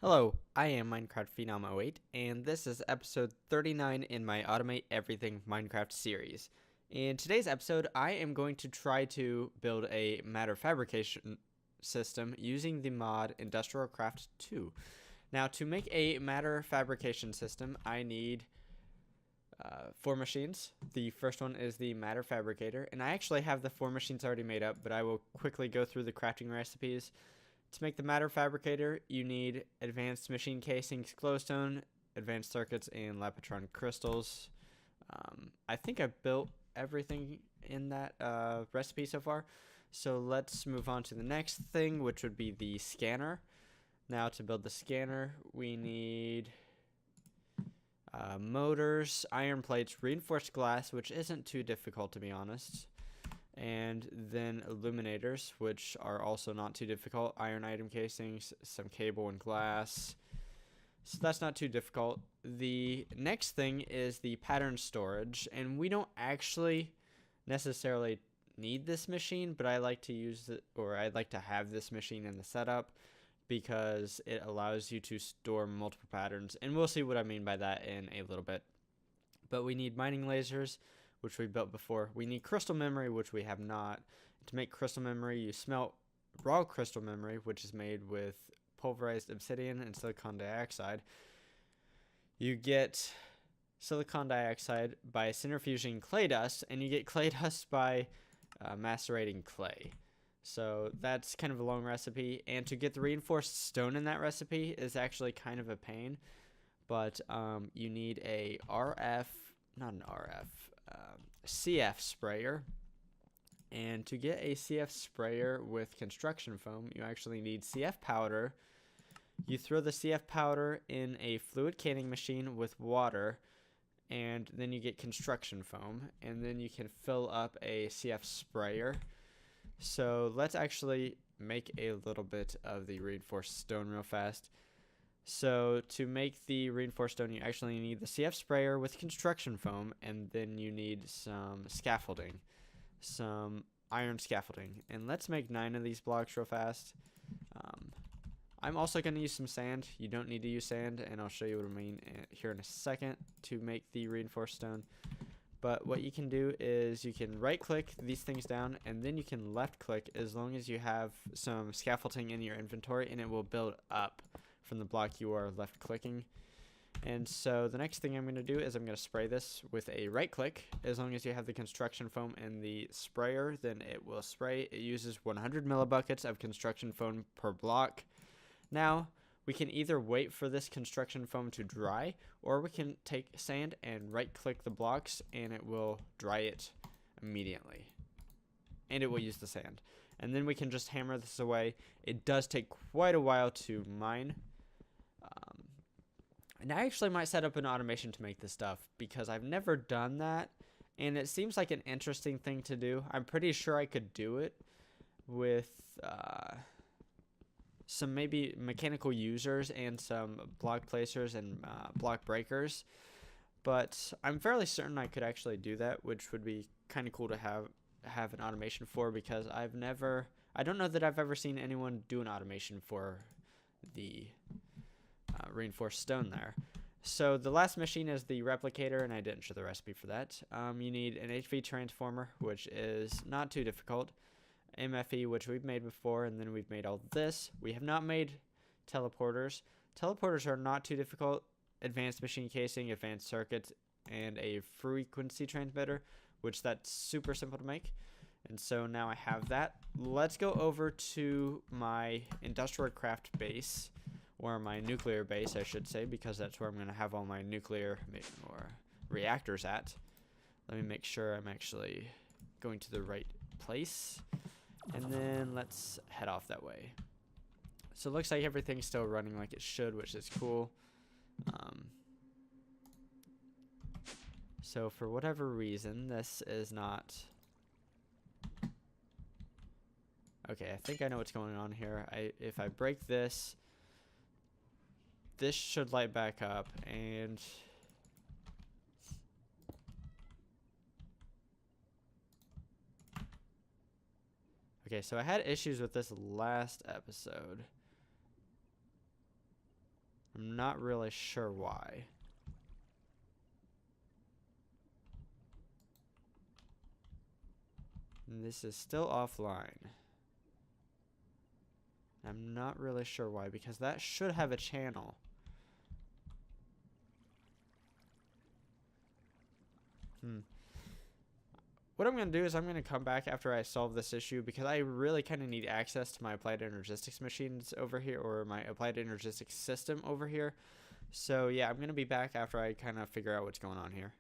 Hello, I am Minecraft Phenom 08, and this is episode 39 in my Automate Everything Minecraft series. In today's episode, I am going to try to build a Matter Fabrication system using the mod NuclearCraft 2. Now, to make a Matter Fabrication system, I need 4 machines. The first one is the Matter Fabricator, and I actually have the 4 machines already made up, but I will quickly go through the crafting recipes. To make the Matter Fabricator, you need advanced machine casings, glowstone, advanced circuits, and lapotron crystals. I think I built everything in that recipe so far. So let's move on to the next thing, which would be the scanner. Now to build the scanner, we need motors, iron plates, reinforced glass, which isn't too difficult to be honest. And then illuminators, which are also not too difficult, iron item casings, some cable and glass, so that's not too difficult. The next thing is the pattern storage, and we don't actually necessarily need this machine, but I like to use it, or I'd like to have this machine in the setup because it allows you to store multiple patterns, and we'll see what I mean by that in a little bit. But we need mining lasers, which we built before. We need crystal memory, which we have not. To make crystal memory, you smelt raw crystal memory, which is made with pulverized obsidian and silicon dioxide. You get silicon dioxide by centrifuging clay dust, and you get clay dust by macerating clay. So that's kind of a long recipe, and to get the reinforced stone in that recipe is actually kind of a pain, but you need a CF sprayer, and to get a CF sprayer with construction foam, you actually need CF powder. You throw the CF powder in a fluid canning machine with water, and then you get construction foam, and then you can fill up a CF sprayer. So let's actually make a little bit of the reinforced stone real fast. So to make the reinforced stone, you actually need the CF sprayer with construction foam, and then you need some scaffolding, some iron scaffolding. And let's make 9 of these blocks real fast. I'm also going to use some sand. You don't need to use sand, and I'll show you what I mean here in a second to make the reinforced stone. But what you can do is you can right click these things down, and then you can left click as long as you have some scaffolding in your inventory, and it will build up from the block you are left clicking. And so the next thing I'm going to do is I'm going to spray this with a right click. As long as you have the construction foam in the sprayer, then it will spray. It uses 100 millibuckets of construction foam per block. Now we can either wait for this construction foam to dry, or we can take sand and right click the blocks and it will dry it immediately, and it will use the sand, and then we can just hammer this away. It does take quite a while to mine. And I actually might set up an automation to make this stuff because I've never done that, and it seems like an interesting thing to do. I'm pretty sure I could do it with some maybe mechanical users and some block placers and block breakers, but I'm fairly certain I could actually do that, which would be kind of cool to have an automation for, because I don't know that I've ever seen anyone do an automation for the reinforced stone there. So the last machine is the Replicator, and I didn't show the recipe for that. You need an HV transformer, which is not too difficult, MFE, which we've made before, and then we've made all this. We have not made teleporters. Teleporters are not too difficult. Advanced machine casing, advanced circuits, and a frequency transmitter, which that's super simple to make. And so now I have that. Let's go over to my NuclearCraft base, or my nuclear base, I should say, because that's where I'm going to have all my nuclear or reactors at. Let me make sure I'm actually going to the right place, and then let's head off that way. So it looks like everything's still running like it should, which is cool. So for whatever reason, this is not... Okay, I think I know what's going on here. If I break this, this should light back up, and okay, so I had issues with this last episode. I'm not really sure why. And this is still offline. I'm not really sure why, because that should have a channel. What I'm going to do is I'm going to come back after I solve this issue, because I really kind of need access to my applied energistics machines over here, or my applied energistics system over here. So yeah, I'm going to be back after I kind of figure out what's going on here.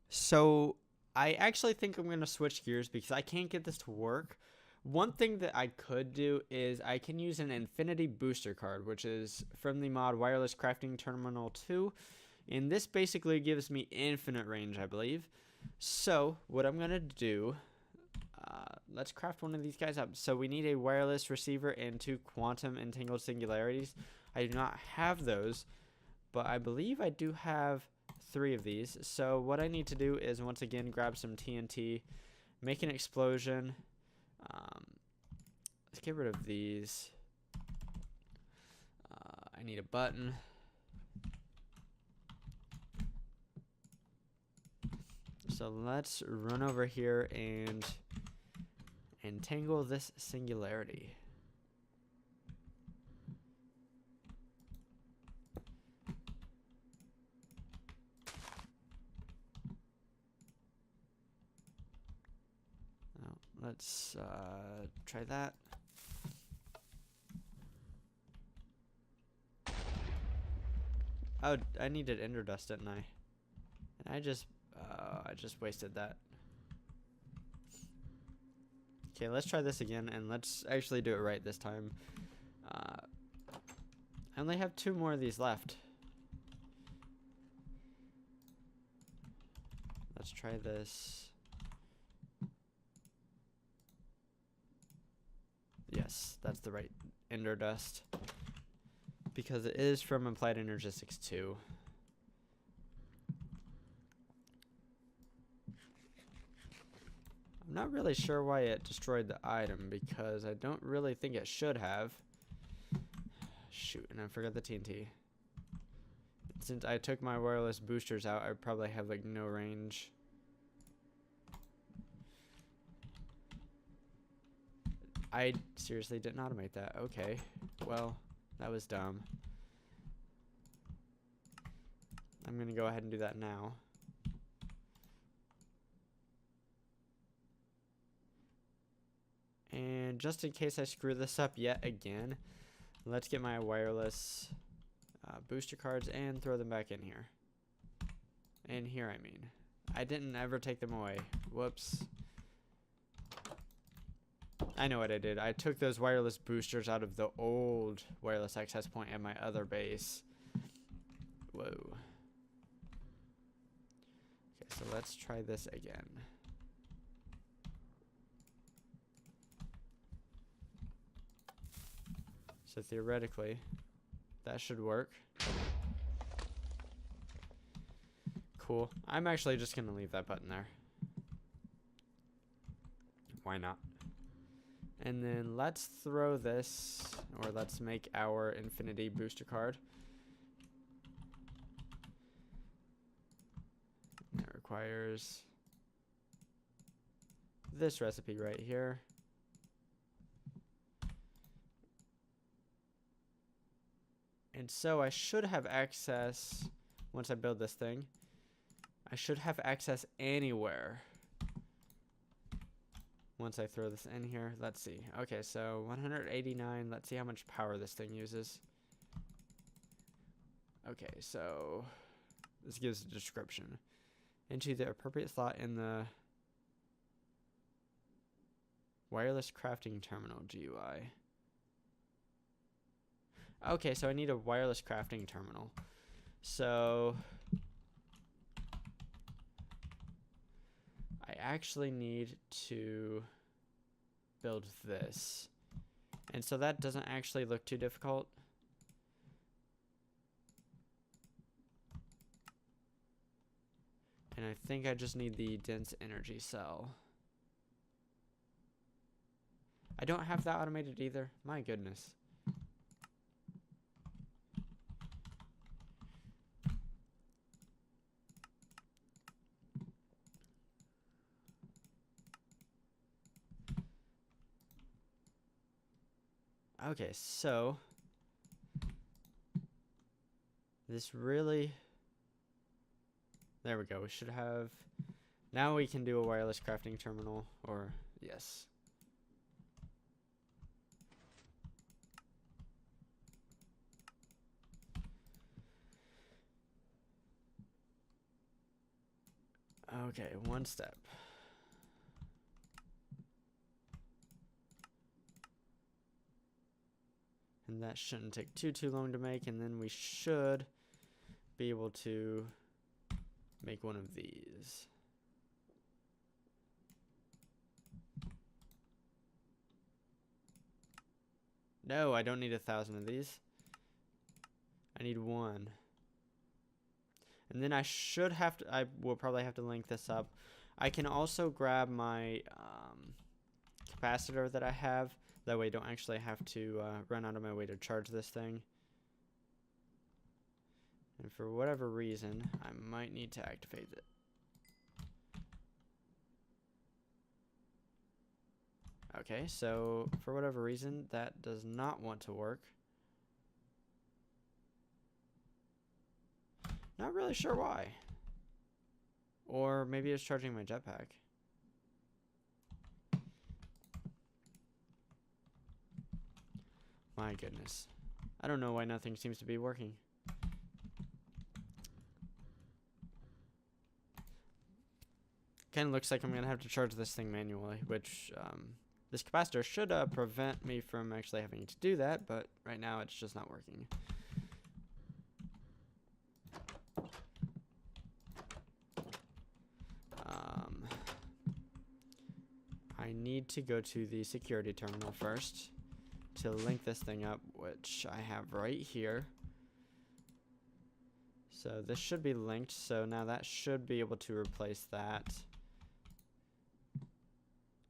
So I actually think I'm going to switch gears because I can't get this to work. One thing that I could do is I can use an infinity booster card, which is from the mod Wireless Crafting Terminal 2. And this basically gives me infinite range, I believe. So what I'm going to do, let's craft one of these guys up. So we need a wireless receiver and 2 quantum entangled singularities. I do not have those, but I believe I do have 3 of these. So what I need to do is once again grab some TNT, make an explosion. Let's get rid of these. I need a button. So let's run over here and entangle this singularity. Oh, let's try that. Oh, I needed ender dust, didn't I? And I just wasted that. Okay, let's try this again, and let's actually do it right this time. I only have 2 more of these left. Let's try this. Yes, that's the right ender dust, because it is from Applied Energistics 2. I'm not really sure why it destroyed the item, because I don't really think it should have. Shoot, and I forgot the TNT. Since I took my wireless boosters out, I probably have like no range. I seriously didn't automate that. Okay, well, that was dumb. I'm gonna go ahead and do that now. And just in case I screw this up yet again, let's get my wireless booster cards and throw them back in here. In here, I mean. I didn't ever take them away. Whoops. I know what I did. I took those wireless boosters out of the old wireless access point at my other base. Whoa. Okay, so let's try this again. So theoretically, that should work. Cool. I'm actually just going to leave that button there. Why not? And then let's throw this, or let's make our infinity booster card. That requires this recipe right here. And so I should have access, once I build this thing, I should have access anywhere. Once I throw this in here, let's see. Okay, so 189, let's see how much power this thing uses. Okay, so this gives a description. Into the appropriate slot in the wireless crafting terminal GUI. Okay, so I need a wireless crafting terminal. So I actually need to build this. And so that doesn't actually look too difficult. And I think I just need the dense energy cell. I don't have that automated either. My goodness. Okay, so this really, there we go. We should have, now we can do a wireless crafting terminal, or yes. Okay, one step. And that shouldn't take too long to make, and then we should be able to make one of these. No, I don't need 1,000 of these. I need one. And then I should have to, I will probably have to link this up. I can also grab my capacitor that I have. That way I don't actually have to run out of my way to charge this thing. And for whatever reason, I might need to activate it. Okay, so for whatever reason, that does not want to work. Not really sure why. Or maybe it's charging my jetpack. My goodness. I don't know why nothing seems to be working. Kind of looks like I'm going to have to charge this thing manually, which this capacitor should prevent me from actually having to do that, but right now it's just not working. I need to go to the security terminal first to link this thing up, which I have right here. So this should be linked, so now that should be able to replace that.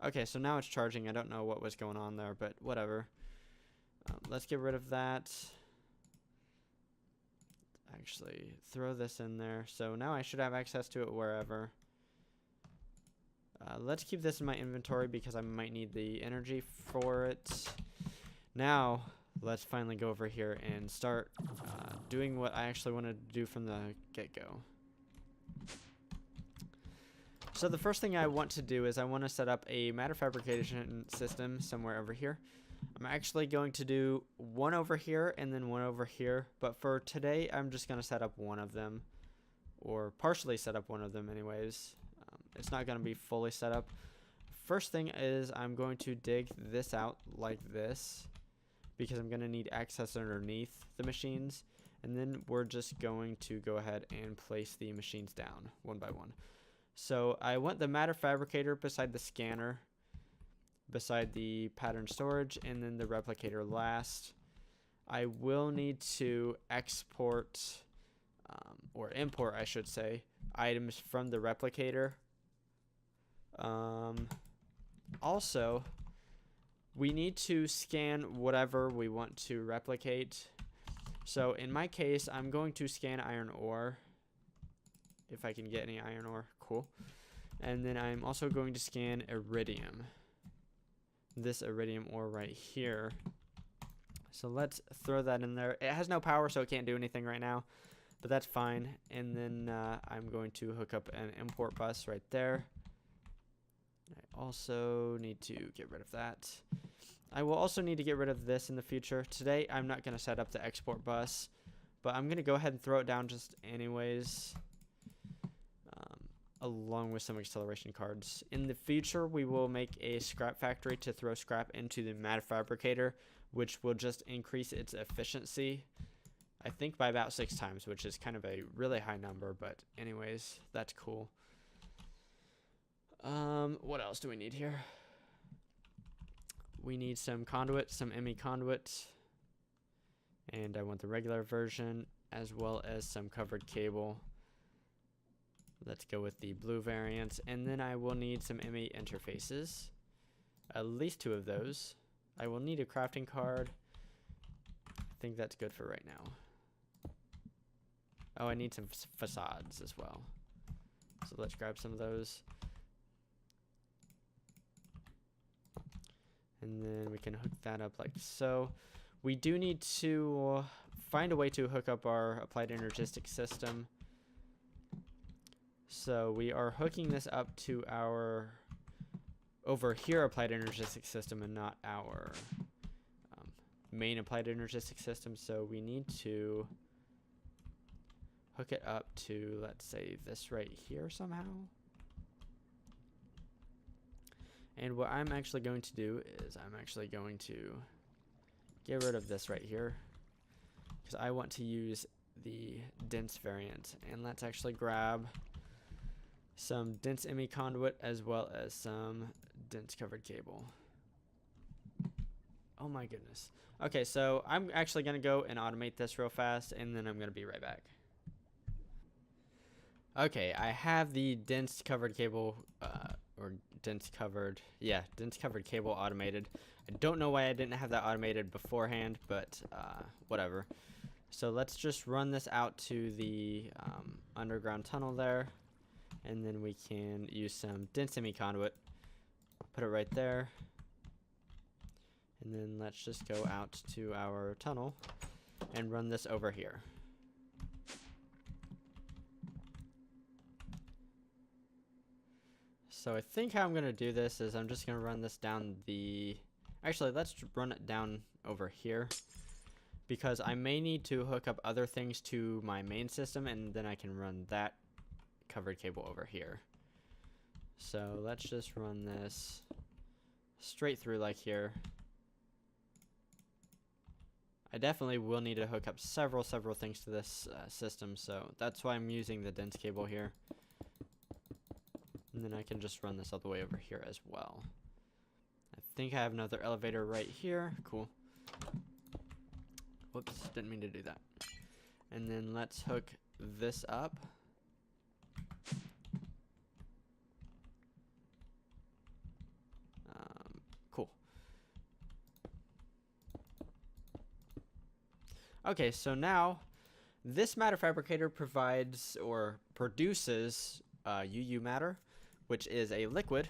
Okay, so now it's charging. I don't know what was going on there, but whatever. Let's get rid of that. Actually, throw this in there. So now I should have access to it wherever. Let's keep this in my inventory because I might need the energy for it. Now, let's finally go over here and start doing what I actually wanted to do from the get-go. So the first thing I want to do is I want to set up a matter fabrication system somewhere over here. I'm actually going to do one over here and then one over here, but for today I'm just going to set up one of them, or partially set up one of them anyways. It's not going to be fully set up. First thing is I'm going to dig this out like this because I'm going to need access underneath the machines, and then we're just going to go ahead and place the machines down one by one. So I want the Matter Fabricator beside the scanner, beside the pattern storage, and then the Replicator last. I will need to export, or import I should say, items from the Replicator. Also, we need to scan whatever we want to replicate. So in my case, I'm going to scan iron ore. If I can get any iron ore, cool. And then I'm also going to scan iridium. This iridium ore right here. So let's throw that in there. It has no power, so it can't do anything right now, but that's fine. And then I'm going to hook up an import bus right there. I also need to get rid of that. I will also need to get rid of this in the future. Today, I'm not going to set up the export bus, but I'm going to go ahead and throw it down just anyways, along with some acceleration cards. In the future, we will make a scrap factory to throw scrap into the Matter Fabricator, which will just increase its efficiency, I think by about 6 times, which is kind of a really high number, but anyways, that's cool. What else do we need here? We need some conduit, some ME conduit, and I want the regular version as well as some covered cable. Let's go with the blue variant, and then I will need some ME interfaces, at least 2 of those. I will need a crafting card. I think that's good for right now. Oh, I need some facades as well. So let's grab some of those. And then we can hook that up like so. We do need to find a way to hook up our applied energistic system. So we are hooking this up to our over here applied energistic system and not our main applied energistic system. So we need to hook it up to, let's say, this right here somehow. And what I'm actually going to do is I'm actually going to get rid of this right here because I want to use the dense variant. And let's actually grab some dense ME conduit as well as some dense covered cable. Oh my goodness. Okay, so I'm actually going to go and automate this real fast, and then I'm going to be right back. Okay, I have the dense covered cable, dense covered cable automated. I don't know why I didn't have that automated beforehand, but whatever. So let's just run this out to the underground tunnel there, and then we can use some dense ME conduit, put it right there, and then let's just go out to our tunnel and run this over here. So I think how I'm going to do this is I'm just going to run this down the... Actually, let's run it down over here, because I may need to hook up other things to my main system, and then I can run that covered cable over here. So let's just run this straight through like here. I definitely will need to hook up several things to this system, so that's why I'm using the dense cable here. And then I can just run this all the way over here as well. I think I have another elevator right here. Cool. Whoops, didn't mean to do that. And then let's hook this up. Cool. Okay, so now this Matter Fabricator provides or produces UU matter, which is a liquid.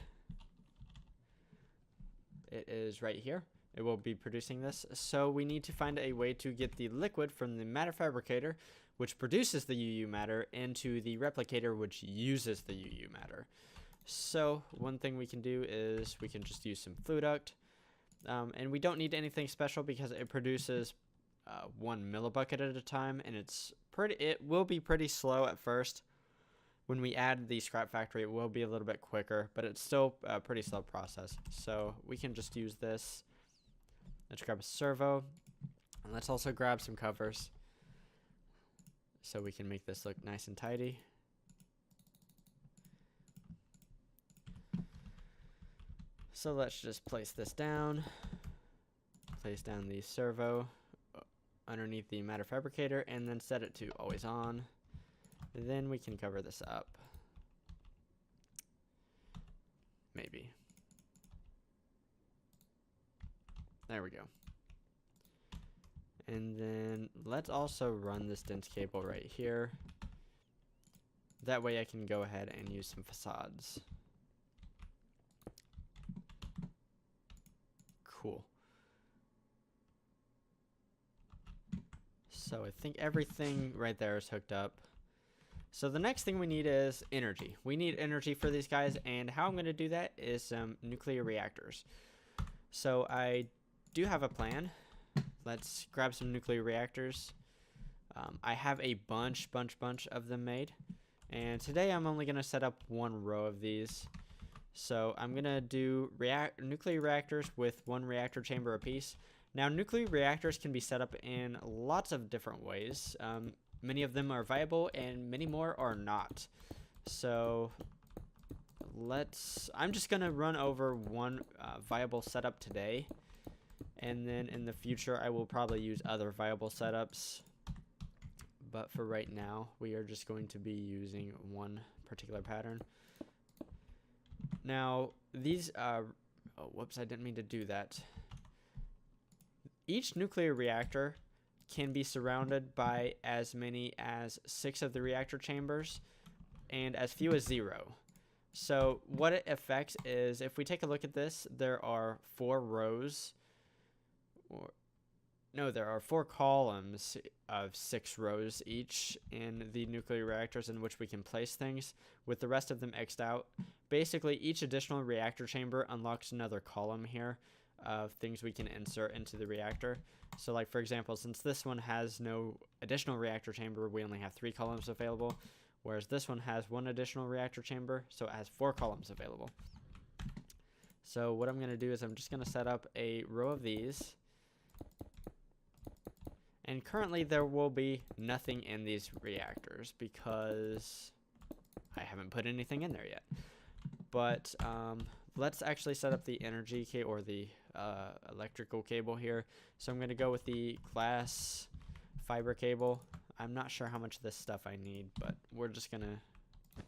It is right here. It will be producing this. So we need to find a way to get the liquid from the Matter Fabricator, which produces the UU matter, into the Replicator, which uses the UU matter. So one thing we can do is we can just use some fluid duct. And we don't need anything special because it produces 1 millibucket at a time, and it will be pretty slow at first. When we add the scrap factory, it will be a little bit quicker, but it's still a pretty slow process. So we can just use this. Let's grab a servo, and let's also grab some covers so we can make this look nice and tidy. So let's just place this down, place down the servo underneath the Matter Fabricator, and then set it to always on. Then we can cover this up. Maybe. There we go. And then let's also run this dense cable right here. That way I can go ahead and use some facades. Cool. So I think everything right there is hooked up. So the next thing we need is energy. We need energy for these guys, and how I'm going to do that is some nuclear reactors. So I do have a plan. Let's grab some nuclear reactors. I have a bunch of them made, and today I'm only going to set up 1 row of these. So I'm going to do nuclear reactors with 1 reactor chamber apiece. Now nuclear reactors can be set up in lots of different ways. Many of them are viable and many more are not. So I'm just going to run over 1 viable setup today. And then in the future, I will probably use other viable setups. But for right now, we are just going to be using 1 particular pattern. Now, these, oh, whoops, I didn't mean to do that. Each nuclear reactor can be surrounded by as many as 6 of the reactor chambers and as few as 0. So what it affects is, if we take a look at this, there are 4 rows, or no, there are 4 columns of 6 rows each in the nuclear reactors in which we can place things, with the rest of them X'd out. Basically, each additional reactor chamber unlocks another column here of things we can insert into the reactor. So like, for example, since this one has no additional reactor chamber, we only have 3 columns available, whereas this one has 1 additional reactor chamber, so it has 4 columns available. So what I'm going to do is I'm just going to set up a row of these. And currently there will be nothing in these reactors because I haven't put anything in there yet. But let's actually set up the energy cable, or the electrical cable here. So I'm going to go with the glass fiber cable. I'm not sure how much of this stuff I need, but we're just going to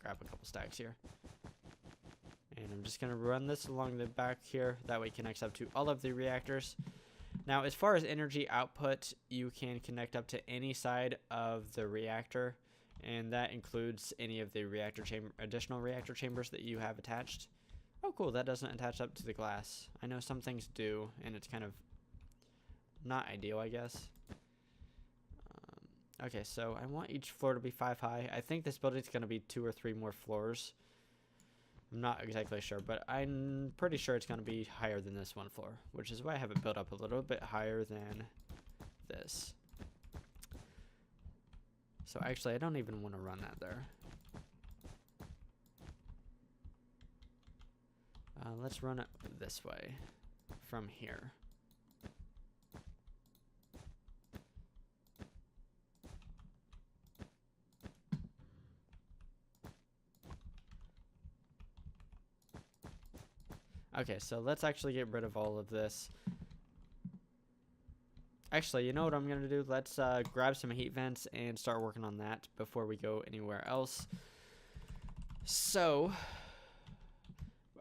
grab a couple stacks here. And I'm just going to run this along the back here. That way it connects up to all of the reactors. Now, as far as energy output, you can connect up to any side of the reactor, and that includes any of the additional reactor chambers that you have attached. Oh, cool, that doesn't attach up to the glass. I know some things do, and it's kind of not ideal, I guess. Okay, so I want each floor to be 5 high. I think this building's going to be 2 or 3 more floors. I'm not exactly sure, but I'm pretty sure it's going to be higher than this 1 floor, which is why I have it built up a little bit higher than this. So actually, I don't even want to run that there. Let's run it this way from here. Okay, so let's actually get rid of all of this. Actually, you know what I'm going to do? Let's grab some heat vents and start working on that before we go anywhere else. So,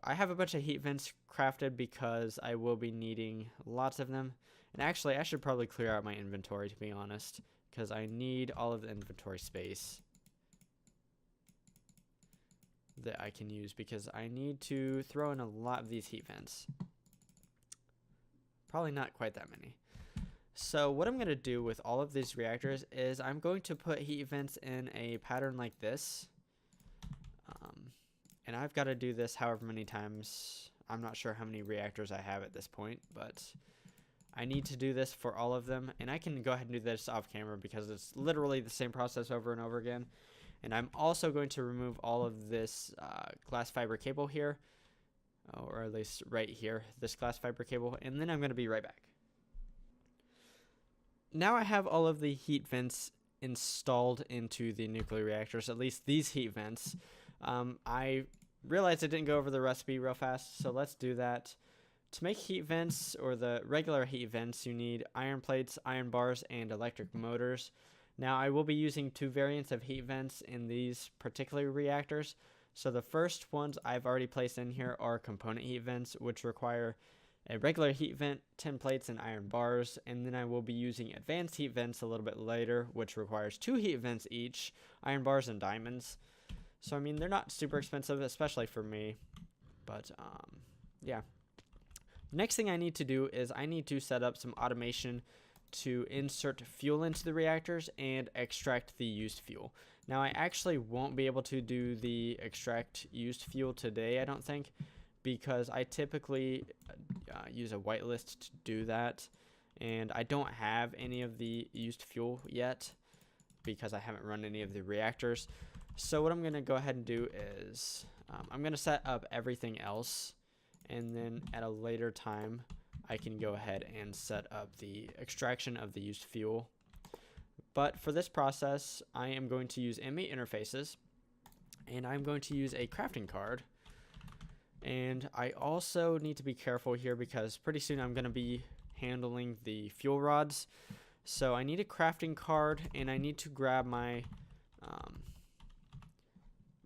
I have a bunch of heat vents crafted because I will be needing lots of them. And actually, I should probably clear out my inventory, to be honest, because I need all of the inventory space that I can use, because I need to throw in a lot of these heat vents. Probably not quite that many. So what I'm going to do with all of these reactors is I'm going to put heat vents in a pattern like this. And I've got to do this however many times. I'm not sure how many reactors I have at this point, but I need to do this for all of them. And I can go ahead and do this off camera because it's literally the same process over and over again. And I'm also going to remove all of this glass fiber cable here, or at least right here, this glass fiber cable, and then I'm going to be right back. Now I have all of the heat vents installed into the nuclear reactors, at least these heat vents. I realized I didn't go over the recipe real fast, so let's do that. To make heat vents, or the regular heat vents, you need iron plates, iron bars, and electric motors. Now, I will be using 2 variants of heat vents in these particular reactors. So the first ones I've already placed in here are component heat vents, which require a regular heat vent, 10 plates, and iron bars. And then I will be using advanced heat vents a little bit later, which requires 2 heat vents each, iron bars, and diamonds. So, I mean, they're not super expensive, especially for me. But, yeah. Next thing I need to do is I need to set up some automation to insert fuel into the reactors and extract the used fuel. Now, I actually won't be able to do the extract used fuel today, I don't think, because I typically use a whitelist to do that, and I don't have any of the used fuel yet because I haven't run any of the reactors. So what I'm going to go ahead and do is I'm going to set up everything else, and then at a later time I can go ahead and set up the extraction of the used fuel. But for this process, I am going to use M8 interfaces, and I'm going to use a crafting card. And I also need to be careful here because pretty soon I'm going to be handling the fuel rods. So I need a crafting card, and I need to grab my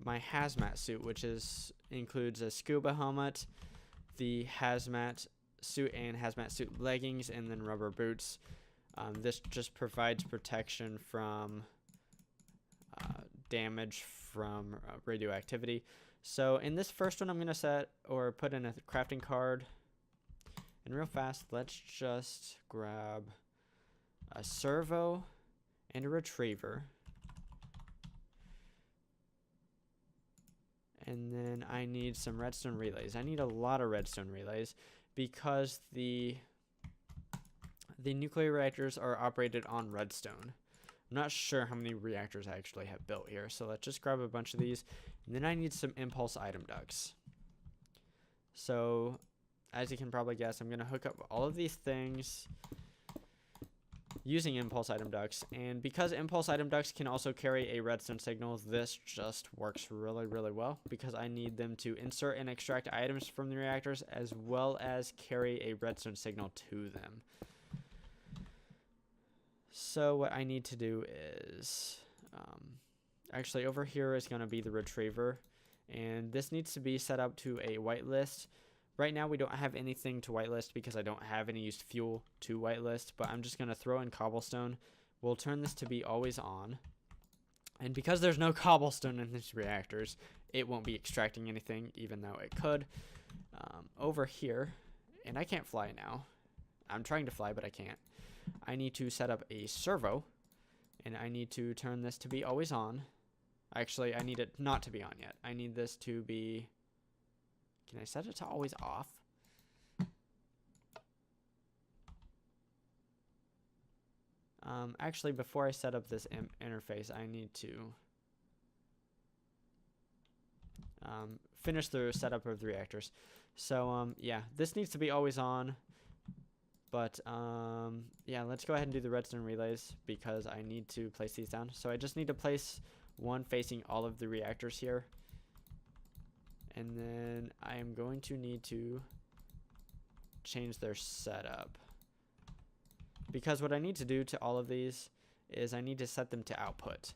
my hazmat suit, which includes a scuba helmet, the hazmat suit and hazmat suit leggings, and then rubber boots. This just provides protection from damage from radioactivity. So in this first one, I'm going to set or put in a crafting card. And real fast, let's just grab a servo and a retriever. And then I need some redstone relays. I need a lot of redstone relays because the nuclear reactors are operated on redstone. I'm not sure how many reactors I actually have built here, so let's just grab a bunch of these. And then I need some impulse item ducts. So as you can probably guess, I'm going to hook up all of these things using impulse item ducts. And because impulse item ducts can also carry a redstone signal, this just works really, really well because I need them to insert and extract items from the reactors as well as carry a redstone signal to them. So what I need to do is, actually over here is going to be the retriever. And this needs to be set up to a whitelist. Right now we don't have anything to whitelist because I don't have any used fuel to whitelist, but I'm just going to throw in cobblestone. We'll turn this to be always on. And because there's no cobblestone in these reactors, it won't be extracting anything, even though it could. Over here, and I can't fly now. I'm trying to fly, but I can't. I need to set up a servo, and I need to turn this to be always on. Actually, I need it not to be on yet. I need this to be... Can I set it to always off? Actually, before I set up this interface, I need to finish the setup of the reactors. So, yeah, this needs to be always on. But, yeah, let's go ahead and do the redstone relays because I need to place these down. So I just need to place one facing all of the reactors here. And then I am going to need to change their setup. Because what I need to do to all of these is I need to set them to output.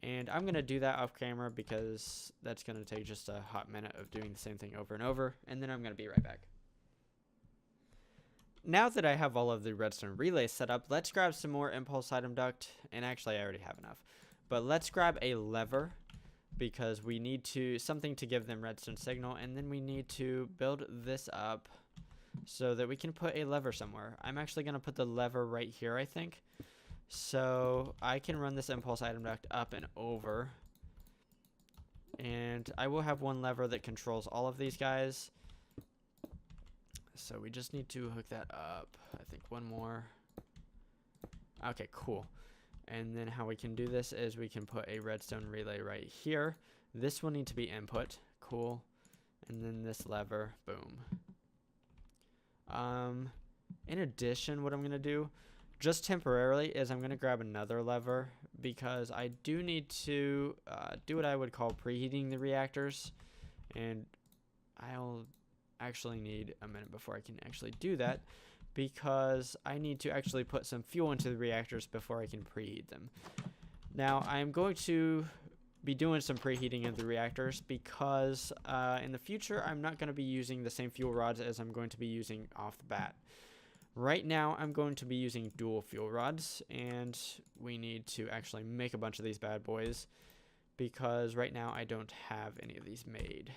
And I'm going to do that off camera because that's going to take just a hot minute of doing the same thing over and over. And then I'm going to be right back. Now that I have all of the redstone relays set up, let's grab some more impulse item duct. And actually I already have enough. But let's grab a lever, because we need something to give them redstone signal, and then we need to build this up so that we can put a lever somewhere. I'm actually going to put the lever right here, I think. So I can run this impulse item duct up and over. And I will have one lever that controls all of these guys. So we just need to hook that up. I think one more. Okay, cool. And then how we can do this is we can put a redstone relay right here. This will need to be input. Cool. And then this lever. Boom. In addition, what I'm going to do, just temporarily, is I'm going to grab another lever because I do need to do what I would call preheating the reactors. And I'll actually need a minute before I can actually do that, because I need to actually put some fuel into the reactors before I can preheat them. Now, I'm going to be doing some preheating of the reactors because in the future, I'm not going to be using the same fuel rods as I'm going to be using off the bat. Right now, I'm going to be using dual fuel rods, and we need to actually make a bunch of these bad boys because right now I don't have any of these made.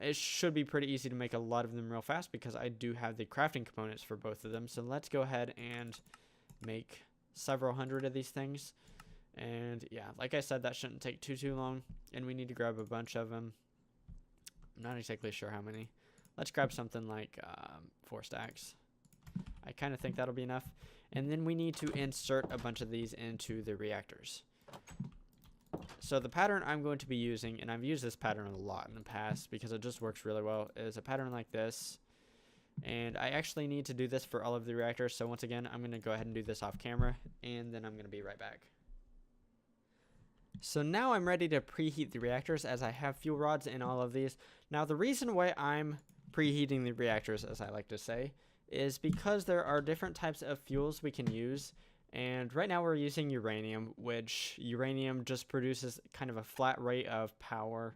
It should be pretty easy to make a lot of them real fast because I do have the crafting components for both of them. So let's go ahead and make several hundred of these things. And yeah, like I said, that shouldn't take too long. And we need to grab a bunch of them. I'm not exactly sure how many. Let's grab something like 4 stacks. I kind of think that'll be enough. And then we need to insert a bunch of these into the reactors. So the pattern I'm going to be using, and I've used this pattern a lot in the past because it just works really well, is a pattern like this. And I actually need to do this for all of the reactors. So once again, I'm going to go ahead and do this off camera, and then I'm going to be right back. So now I'm ready to preheat the reactors as I have fuel rods in all of these. Now the reason why I'm preheating the reactors, as I like to say, is because there are different types of fuels we can use. And right now we're using uranium, which uranium just produces kind of a flat rate of power.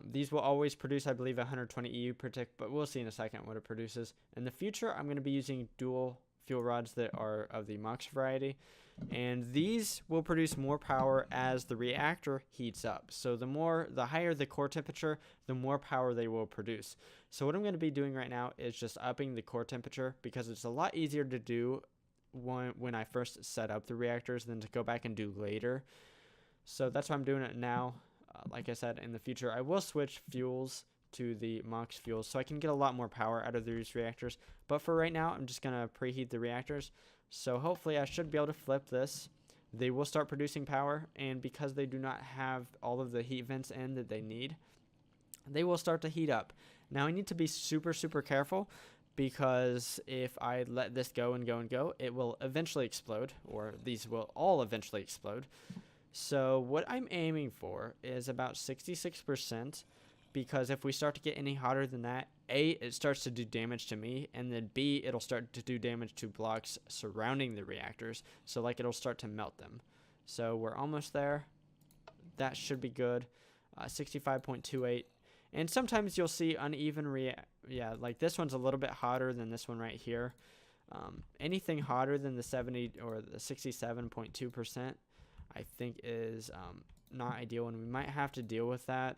These will always produce, I believe, 120 EU per tick, but we'll see in a second what it produces. In the future, I'm going to be using dual fuel rods that are of the MOX variety. And these will produce more power as the reactor heats up. So the higher the core temperature, the more power they will produce. So what I'm going to be doing right now is just upping the core temperature, because it's a lot easier to do when I first set up the reactors than to go back and do later. So that's why I'm doing it now. Like I said, in the future, I will switch fuels to the MOX fuels so I can get a lot more power out of these reactors. But for right now, I'm just going to preheat the reactors. So hopefully I should be able to flip this. They will start producing power, and because they do not have all of the heat vents in that they need, they will start to heat up. Now I need to be super careful, because if I let this go and go and go, it will eventually explode, or these will all eventually explode. So what I'm aiming for is about 66%, because if we start to get any hotter than that, A, it starts to do damage to me, and then B, it'll start to do damage to blocks surrounding the reactors, so like it'll start to melt them. So we're almost there. That should be good. 65.28. And sometimes you'll see uneven like this one's a little bit hotter than this one right here. Anything hotter than the 70 or the 67.2%, I think is not ideal, and we might have to deal with that.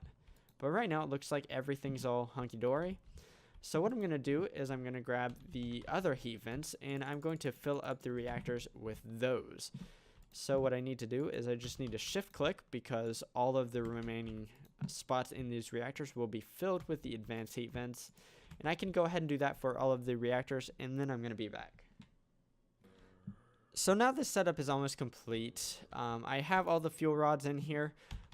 But right now it looks like everything's all hunky-dory. So what I'm going to do is I'm going to grab the other heat vents, and I'm going to fill up the reactors with those. So what I need to do is I just need to shift click, because all of the remaining spots in these reactors will be filled with the advanced heat vents. And I can go ahead and do that for all of the reactors, and then I'm going to be back. So now this setup is almost complete. I have all the fuel rods in here.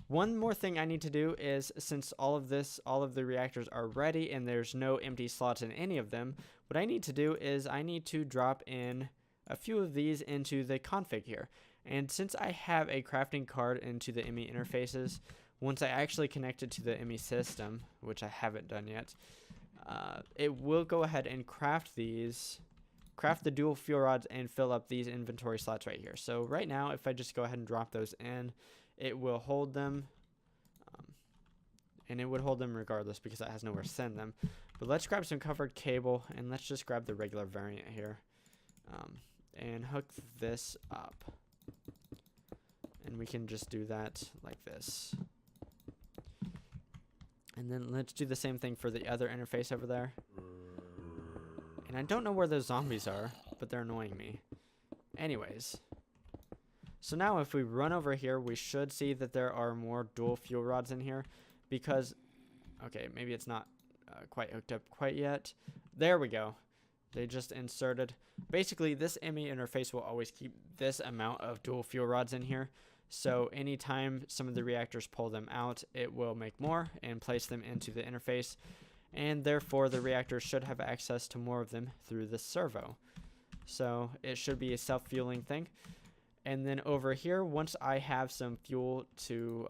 One more thing I need to do is, since all of the reactors are ready and there's no empty slots in any of them, what I need to do is I need to drop in a few of these into the config here. And since I have a crafting card into the ME interfaces, once I actually connect it to the ME system, which I haven't done yet, it will go ahead and craft the dual fuel rods and fill up these inventory slots right here. So right now, if I just go ahead and drop those in, it will hold them, and it would hold them regardless because it has nowhere to send them. But let's grab some covered cable, and let's just grab the regular variant here, and hook this up. And we can just do that like this. And then let's do the same thing for the other interface over there. And I don't know where those zombies are, but they're annoying me. Anyways. So now if we run over here, we should see that there are more dual fuel rods in here, because, okay, maybe it's not quite hooked up quite yet. There we go. They just inserted. Basically, this ME interface will always keep this amount of dual fuel rods in here. So anytime some of the reactors pull them out, it will make more and place them into the interface. And therefore, the reactors should have access to more of them through the servo. So it should be a self-fueling thing. And then over here, once I have some fuel to,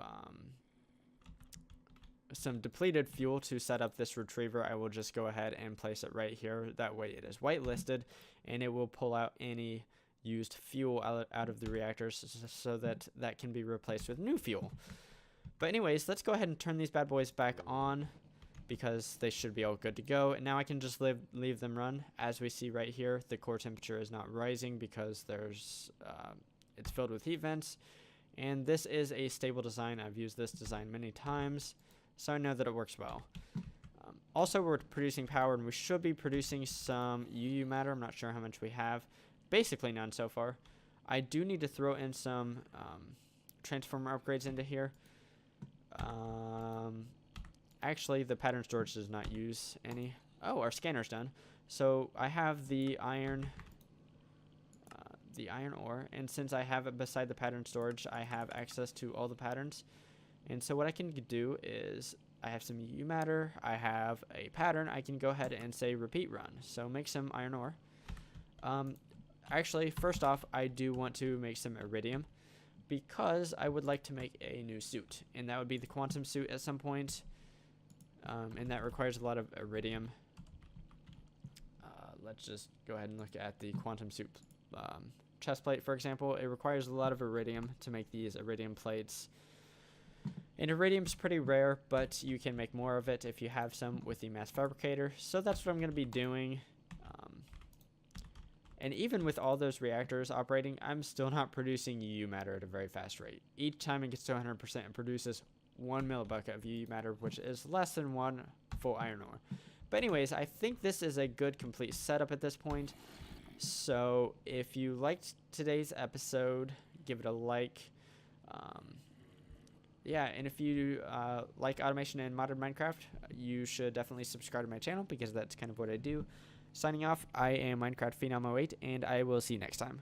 some depleted fuel to set up this retriever, I will just go ahead and place it right here. That way it is whitelisted, and it will pull out any used fuel out of the reactors so that that can be replaced with new fuel. But anyways, let's go ahead and turn these bad boys back on, because they should be all good to go. And now I can just leave them run. As we see right here, the core temperature is not rising because there's it's filled with heat vents, and this is a stable design. I've used this design many times, so I know that it works well. Also, we're producing power, and we should be producing some UU matter. I'm not sure how much we have. Basically none so far. I do need to throw in some transformer upgrades into here. Actually, the pattern storage does not use any. Oh, our scanner's done. So I have the iron ore, and since I have it beside the pattern storage, I have access to all the patterns. And so what I can do is, I have some UU matter, I have a pattern, I can go ahead and say repeat run. So make some iron ore. Actually, first off, I do want to make some iridium, because I would like to make a new suit, and that would be the quantum suit at some point, and that requires a lot of iridium. Let's just go ahead and look at the quantum suit chest plate, for example. It requires a lot of iridium to make these iridium plates. And iridium's pretty rare, but you can make more of it if you have some with the Matter Fabricator. So that's what I'm going to be doing. And even with all those reactors operating, I'm still not producing UU matter at a very fast rate. Each time it gets to 100%, it produces 1 millibucket of UU matter, which is less than 1 full iron ore. But anyways, I think this is a good complete setup at this point. So if you liked today's episode, give it a like. Yeah, and if you like automation in modern Minecraft, you should definitely subscribe to my channel because that's kind of what I do. Signing off, I am Minecraft Phenom 08, and I will see you next time.